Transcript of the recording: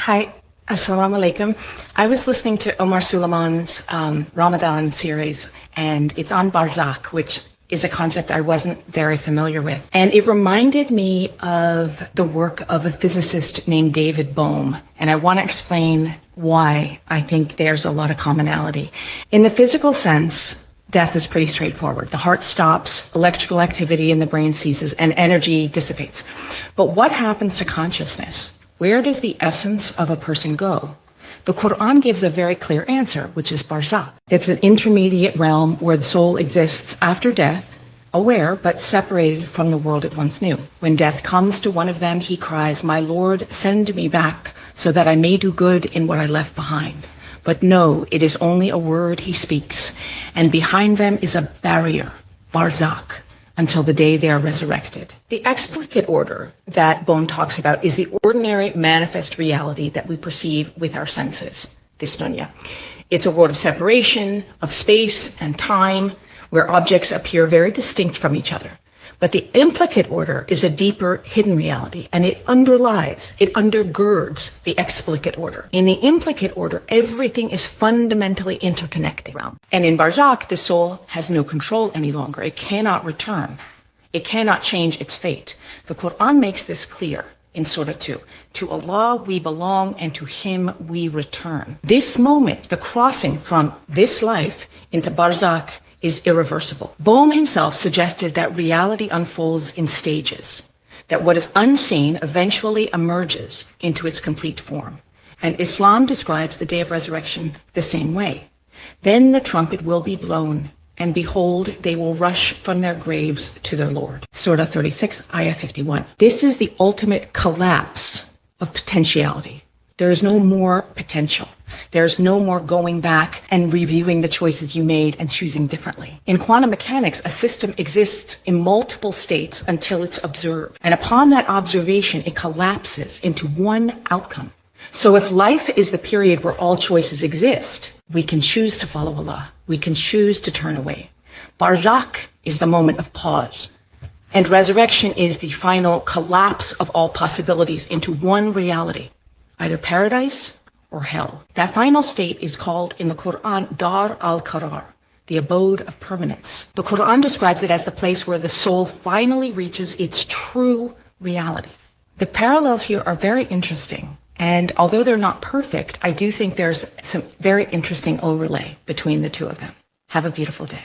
Hi, Assalamu alaikum. I was listening to Omar Suleiman's Ramadan series, and it's on Barzakh, which is a concept I wasn't very familiar with. And it reminded me of the work of a physicist named David Bohm. And I want to explain why I think there's a lot of commonality. In the physical sense, death is pretty straightforward. The heart stops, electrical activity in the brain ceases, and energy dissipates. But what happens to consciousness? Where does the essence of a person go? The Quran gives a very clear answer, which is Barzakh. It's an intermediate realm where the soul exists after death, aware but separated from the world it once knew. When death comes to one of them, he cries, "My Lord, send me back so that I may do good in what I left behind." But no, it is only a word he speaks, and behind them is a barrier, Barzakh, until the day they are resurrected. The explicit order that Bohm talks about is the ordinary manifest reality that we perceive with our senses, this dunya. It's a world of separation, of space and time, where objects appear very distinct from each other. But the implicate order is a deeper hidden reality, and it underlies, it undergirds the explicit order. In the implicate order, everything is fundamentally interconnected. And in Barzakh, the soul has no control any longer. It cannot return. It cannot change its fate. The Quran makes this clear in Surah 2. To Allah we belong, and to Him we return. This moment, the crossing from this life into Barzakh, is irreversible. Bohm himself suggested that reality unfolds in stages, that what is unseen eventually emerges into its complete form. And Islam describes the day of resurrection the same way. Then the trumpet will be blown, and behold, they will rush from their graves to their Lord. Surah 36, Ayah 51. This is the ultimate collapse of potentiality. There is no more potential. There's no more going back and reviewing the choices you made and choosing differently. In quantum mechanics, a system exists in multiple states until it's observed. And upon that observation, it collapses into one outcome. So if life is the period where all choices exist, we can choose to follow Allah. We can choose to turn away. Barzakh is the moment of pause. And resurrection is the final collapse of all possibilities into one reality, either paradise or hell. That final state is called in the Quran Dar al-Qarar, the abode of permanence. The Quran describes it as the place where the soul finally reaches its true reality. The parallels here are very interesting, and although they're not perfect, I do think there's some very interesting overlay between the two of them. Have a beautiful day.